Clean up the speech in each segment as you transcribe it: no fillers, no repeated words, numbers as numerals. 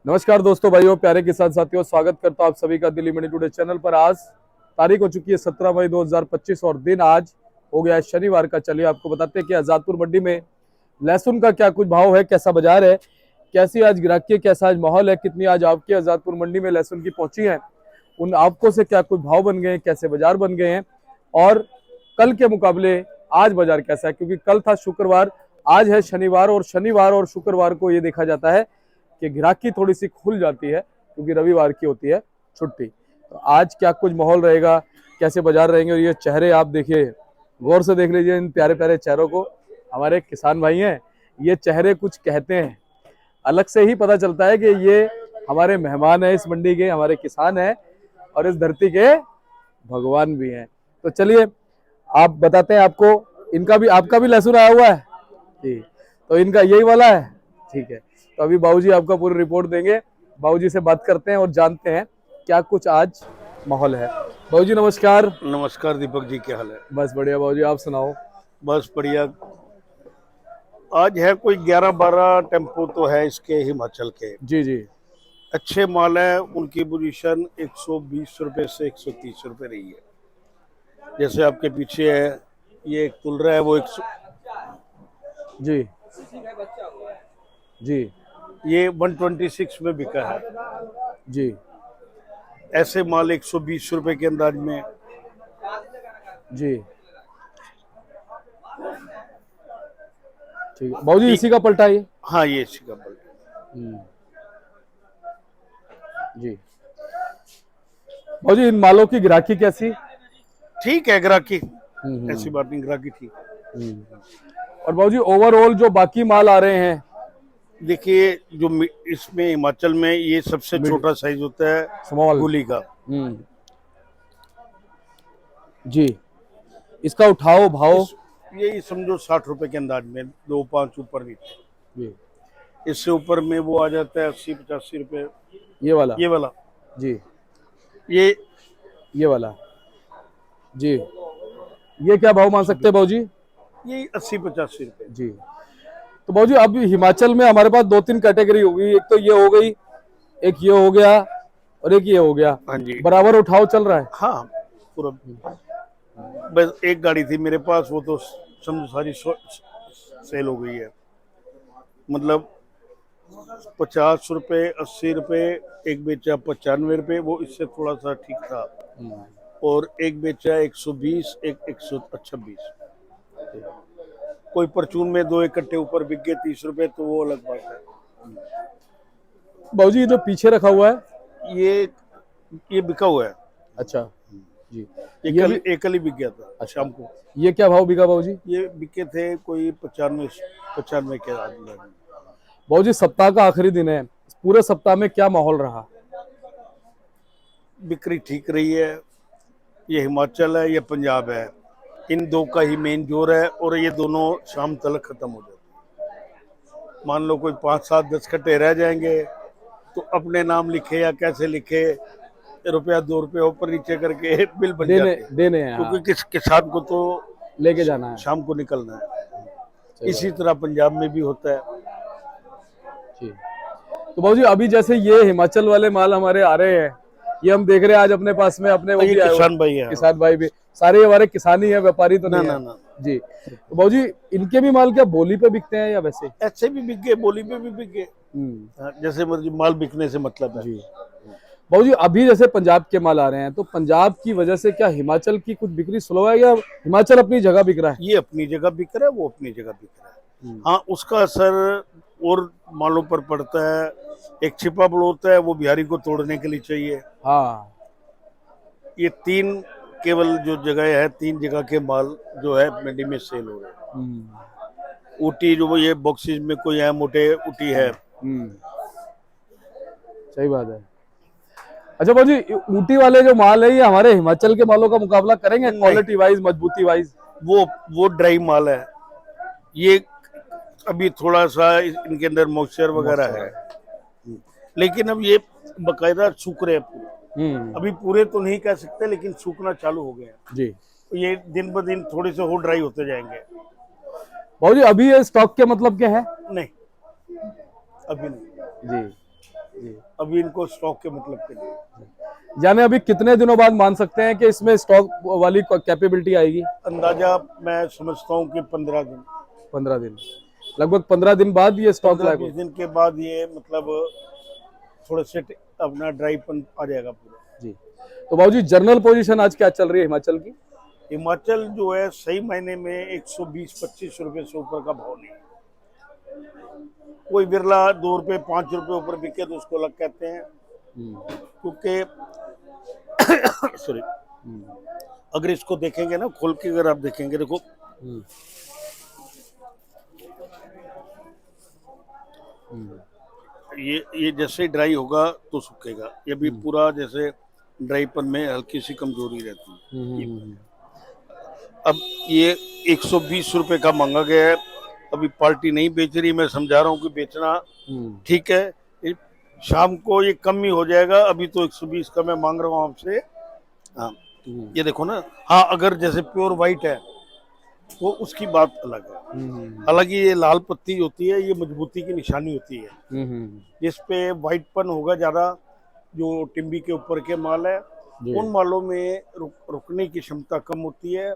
नमस्कार दोस्तों, भाइयों, प्यारे किसान साथियों, स्वागत करता हूं आप सभी का दिल्ली मंडी टुडे चैनल पर। आज तारीख हो चुकी है 17 मई 2025 और दिन आज हो गया है शनिवार का। चलिए आपको बताते हैं कि आजादपुर मंडी में लहसुन का क्या कुछ भाव है, कैसा बाजार है, कैसी आज ग्राहकी, कैसा आज माहौल है, कितनी आज आपकी आजादपुर मंडी में लहसुन की पहुंची है, उन आपको से क्या कुछ भाव बन गए हैं, कैसे बाजार बन गए हैं और कल के मुकाबले आज बाजार कैसा है। क्योंकि कल था शुक्रवार, आज है शनिवार और शनिवार और शुक्रवार को ये देखा जाता है कि ग्राहकी थोड़ी सी खुल जाती है क्योंकि रविवार की होती है छुट्टी। तो आज क्या कुछ माहौल रहेगा, कैसे बाजार रहेंगे, और ये चेहरे आप देखिए, गौर से देख लीजिए इन प्यारे प्यारे चेहरों को। हमारे किसान भाई हैं, ये चेहरे कुछ कहते हैं, अलग से ही पता चलता है कि ये हमारे मेहमान हैं, इस मंडी के हमारे किसान हैं और इस धरती के भगवान भी हैं। तो चलिए आप बताते हैं, आपको इनका भी, आपका भी लहसुन आया हुआ है जी, तो इनका यही वाला है, ठीक है। तो अभी बाबूजी आपका पूरी रिपोर्ट देंगे, बाबूजी से बात करते हैं और जानते हैं क्या कुछ आज माहौल है। बाबूजी नमस्कार। नमस्कार दीपक जी, क्या हाल है? बस बढ़िया बाबूजी, आप सुनाओ। बस बढ़िया। आज है कोई 11-12 टेम्पो तो है इसके हिमाचल के। जी जी। अच्छे माल है, उनकी पोजीशन 120 रुपए से 130 रुपए रही है। जैसे आपके पीछे है, ये एक तुल रहा है, वो 100 जी जी ये 126 में बिका है। जी ऐसे माल 120 रुपए के अंदाज में। जी, ठीक है बाबूजी, इसी का पलटा है ये? हाँ, ये इसी का बल। जी बाबूजी, इन मालों की ग्राहकी कैसी? ठीक है ग्राहकी, ऐसी बात नहीं, ग्राहकी ठीक। और बाबूजी ओवरऑल जो बाकी माल आ रहे हैं, देखिए जो इसमें हिमाचल में ये सबसे छोटा साइज होता है स्मॉल गोली का। जी, इसका उठाओ भाव यही समझो 60 रुपए के अंदाज में, 2-5 ऊपर नीचे। जी, इससे ऊपर में वो आ जाता है 80-85 रुपए। ये वाला जी, ये वाला जी, ये क्या भाव मान सकते हैं बाबूजी? ये 80-85 रुपए। जी, तो बाबूजी अब हिमाचल में हमारे पास 2-3 कैटेगरी होगी, एक तो ये हो गई, एक ये हो गया और एक ये हो गया। हाँ जी, बराबर उठाव चल रहा है? हाँ पूरा। बस एक गाड़ी थी मेरे पास, वो तो समझो सारी सेल हो गई है। मतलब 50 रुपए, 80 रुपए, एक बेचा 95 रुपए, वो इससे थोड़ा सा ठीक था। और एक बेचा 120, एक 126। कोई परचून में 2 इकट्ठे ऊपर बिक गए 30 रुपए, तो वो अलग बात है। बाबूजी ये जो पीछे रखा हुआ है, ये बिका हुआ है। अच्छा जी, एकल ही बिक गया था शाम को। ये क्या भाव बिका बाबूजी? ये बिके थे कोई 95 के आदमी। बाबूजी सप्ताह का आखिरी दिन है, पूरे सप्ताह में क्या माहौल रहा? बिक्री ठीक रही है। ये हिमाचल है, ये पंजाब है, इन दो का ही मेन जोर है, और ये दोनों शाम तक खत्म हो जाते। मान लो कोई 5-7-10 कट्टे रह जाएंगे तो अपने नाम लिखे या कैसे लिखे, ₹1-2 ऊपर नीचे करके बिल बन जाते हैं। देने हैं, क्योंकि किसान को तो लेके जाना है, शाम को निकलना है। इसी तरह पंजाब में भी होता है जी। तो बाबूजी अभी जैसे ये हिमाचल वाले माल हमारे आ रहे हैं, ये हम देख रहे हैं आज अपने पास में, अपने वो भी किसान भाई है, किसान भाई भी सारे हमारे किसान ही है, व्यापारी तो नहीं है जी। तो बाबूजी इनके भी माल क्या बोली पे बिकते हैं या वैसे? ऐसे भी बिक गए, बोली पे भी बिक गए, जैसे मर्जी, माल बिकने से मतलब है जी। बाबूजी अभी जैसे पंजाब के माल आ रहे हैं, तो पंजाब की वजह से क्या हिमाचल की कुछ बिक्री स्लो है या हिमाचल अपनी जगह बिक रहा है? ये अपनी जगह बिक रहा है, वो अपनी जगह बिक रहा है। हाँ, उसका असर और मालों पर पड़ता है। एक छिपा बल होता है, वो बिहारी को तोड़ने के लिए चाहिए। हाँ, ये 3 केवल जो जगह है, 3 जगह के माल जो है मंडी में सेल हो रहे हैं। ऊटी जो ये बॉक्सेस में कोई है, मोटे ऊटी है। सही बात है। अच्छा बाबूजी, ऊटी वाले जो माल है, ये हमारे हिमाचल के मालों का मुकाबला करेंगे क्वालिटी वाइज, मजबूती वाइज? वो ड्राई माल है। ये अभी थोड़ा सा इनके अंदर मॉइस्चर वगैरह है, लेकिन अब ये बकायदा सूख रहे हैं। अभी पूरे तो नहीं कह सकते, लेकिन सूखना चालू हो गया जी। ये दिन ब दिन थोड़े से और ड्राई होते जाएंगे। बाबूजी अभी ये स्टॉक के मतलब क्या है? नहीं, अभी नहीं जी। जी। अभी इनको स्टॉक के मतलब के लिए। यानी अभी कितने दिनों बाद मान सकते हैं कि इसमें स्टॉक वाली कैपेबिलिटी आएगी? अंदाजा मैं समझता हूँ कि 15 दिन, 15 दिन, लगभग 15 दिन बाद ये स्टॉक 15-20 लाएगा। दिन के बाद ये मतलब थोड़ा से अपना ड्राईपन आ जाएगा पूरा। जी। तो बाबूजी जनरल पोजीशन आज क्या चल रही है हिमाचल की? हिमाचल जो है सही महीने में 120-25 रुपए से ऊपर का भाव नहीं है। कोई बिरला 2 रुपए 5 रुपए ऊपर बिके तो उसको अलग कहते हैं, क्योंकि सॉरी, अगर इसको देखेंगे ना खोल के, अगर आप देखेंगे, देखो ये जैसे ड्राई होगा तो सूखेगा, ये भी पूरा जैसे ड्राईपन में हल्की सी कमजोरी रहती है। अब ये 120 रुपए का मांगा गया है, अभी पार्टी नहीं बेच रही, मैं समझा रहा हूँ कि बेचना ठीक है, शाम को ये कम ही हो जाएगा, अभी तो 120 का मैं मांग रहा हूँ आपसे। हाँ, ये देखो ना, हाँ अगर जैसे प्योर व्हाइट है तो उसकी बात अलग है। हालांकि ये लाल पत्ती होती है, ये मजबूती की निशानी होती है। जिस पे व्हाइटपन होगा ज्यादा, जो टिम्बी के ऊपर के माल है, उन मालों में रुकने की क्षमता कम होती है,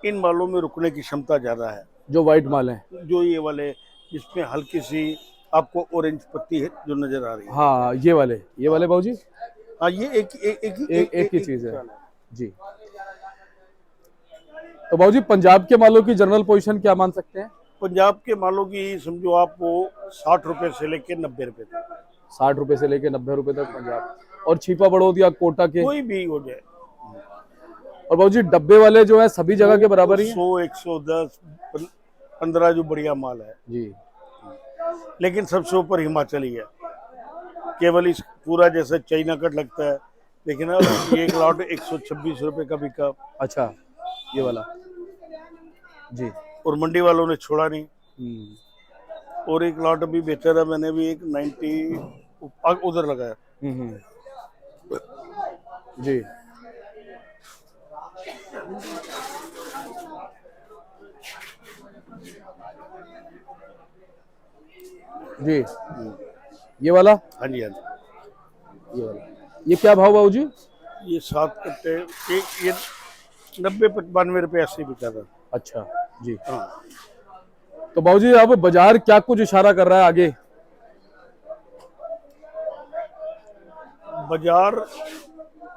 इन मालों में रुकने की क्षमता ज्यादा है। जो व्हाइट माल है, जो ये वाले जिसमें हल्की सी आपको ऑरेंज पत्ती है जो नजर आ रही है, हाँ ये वाले बाबूजी, हाँ ये एक ही चीज है जी। तो बाबूजी पंजाब के मालों की जनरल पोजीशन क्या मान सकते हैं? पंजाब के मालों की समझो आप वो 60 रुपए से लेके 90 रुपए तक, 60 रुपए से लेके 90 रुपए तक पंजाब, और छिपा बड़ौद या कोटा के कोई भी हो जाए। और बाबूजी डब्बे वाले जो है सभी जगह के बराबर ही है? 100, 110, 15 जो बढ़िया माल है जी। लेकिन सबसे ऊपर हिमाचल ही है। केवल इस पूरा जैसे चाइना कट लगता है, लेकिन अब ये एक लॉट 126 रुपए का बिका। अच्छा, ये वाला जी। और मंडी वालों ने छोड़ा नहीं। और एक लॉट अभी बेचा था मैंने भी, एक 90 उधर लगाया। जी। जी, ये वाला, हाँ जी, हाँ जी। ये वाला, ये क्या भाव बाबूजी? ये 7 कट्टे, एक ये 90-92 रुपए ऐसे बिका था। अच्छा जी। हाँ। तो बाबूजी अब बाजार क्या कुछ इशारा कर रहा है आगे? बाजार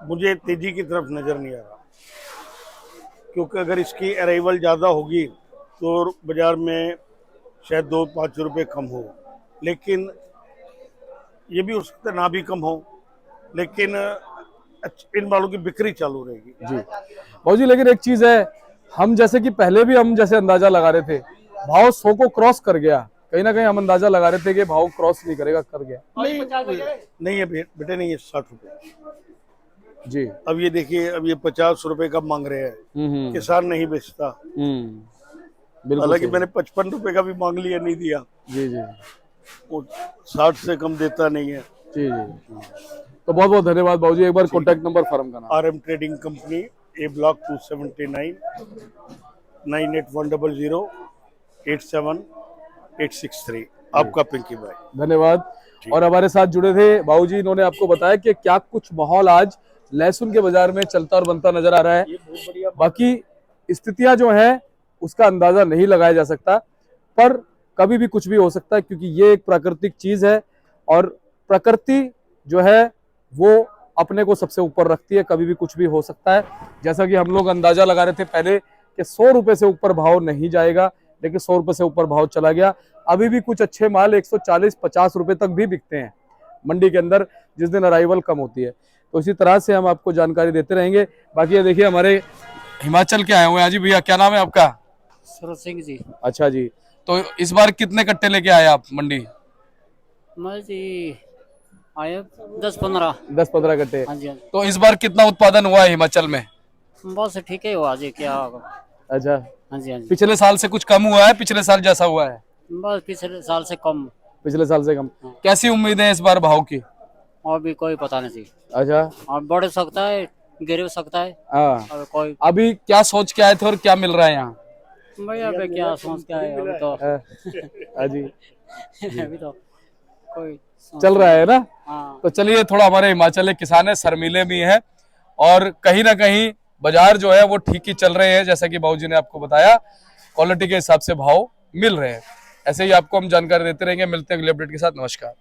मुझे तेजी की तरफ नजर नहीं आ रहा, क्योंकि अगर इसकी अराइवल ज्यादा होगी तो बाजार में शायद 2-5 रुपए कम हो, लेकिन ये भी हो सकता है ना भी कम हो, लेकिन इन मालों की बिक्री चालू रहेगी। जी बाबूजी, लेकिन एक चीज है, हम जैसे कि पहले भी हम जैसे अंदाजा लगा रहे थे, भाव 100 को क्रॉस कर गया, कहीं ना कहीं हम अंदाजा लगा रहे थे कि भाव क्रॉस नहीं करेगा, कर गया। नहीं है बेटे, नहीं है 60 रुपए जी। अब ये देखिए, अब ये 50 रुपए का मांग रहे हैं, किसान नहीं बेचता। हालांकि मैंने 55 रुपए का भी मांग लिया, नहीं दिया। जी जी। वो 60 से कम देता नहीं है। जी जी। तो बहुत बहुत धन्यवाद बाबूजी। एक बार कॉन्टैक्ट नंबर फर्म का नाम? RM trading company, A block 279, 9810087863। आपका पिंकी भाई, धन्यवाद। और हमारे साथ जुड़े थे बाबूजी, इन्होंने आपको बताया कि क्या कुछ माहौल आज लहसुन के बाजार में चलता और बनता नजर आ रहा है। बाकी स्थितियां जो है उसका अंदाजा नहीं लगाया जा सकता, पर कभी भी कुछ भी हो सकता है, क्योंकि ये एक प्राकृतिक चीज है और प्रकृति जो है वो अपने को सबसे ऊपर रखती है, कभी भी कुछ भी हो सकता है। जैसा कि हम लोग अंदाजा लगा रहे थे पहले कि 100 रुपए से ऊपर भाव नहीं जाएगा, लेकिन 100 रुपए से ऊपर भाव चला गया। अभी भी कुछ अच्छे माल 140-50 रुपए तक भी बिकते हैं मंडी के अंदर, जिस दिन अराइवल कम होती है। तो इसी तरह से हम आपको जानकारी देते रहेंगे। बाकी ये देखिए हमारे हिमाचल के आए हुए हैं। जी भैया, क्या नाम है आपका? सूरज सिंह जी। अच्छा जी, तो इस बार कितने कट्टे लेके आए आप मंडी? मैं जी आए 10-15 कट्टे। हाँ जी, हाँ जी। तो इस बार कितना उत्पादन हुआ है हिमाचल में? बस ठीक है हुआ जी, क्या होगा। अच्छा, हाँ जी, हाँ जी। पिछले साल से कुछ कम हुआ है? पिछले साल जैसा हुआ है? बस पिछले साल से कम। पिछले साल से कम। हाँ। कैसी उम्मीद है इस बार भाव की? और भी कोई पता नहीं जी। अच्छा, और बढ़ सकता है, गिर सकता है। हाँ। और कोई अभी क्या सोच के आए थे और क्या मिल रहा है यहाँ? भैया अभी क्या सोच के आए, अभी तो हाँ जी, अभी तो कोई चल रहा है ना? हाँ। तो चलिए, थोड़ा हमारे हिमाचल के किसान है, शर्मीले भी हैं और कहीं ना कहीं बाजार जो है वो ठीक ही चल रहे हैं, जैसा कि बाबूजी ने आपको बताया, क्वालिटी के हिसाब से भाव मिल रहे हैं। ऐसे ही आपको हम जानकारी देते रहेंगे। मिलते हैं अगले अपडेट के साथ। नमस्कार।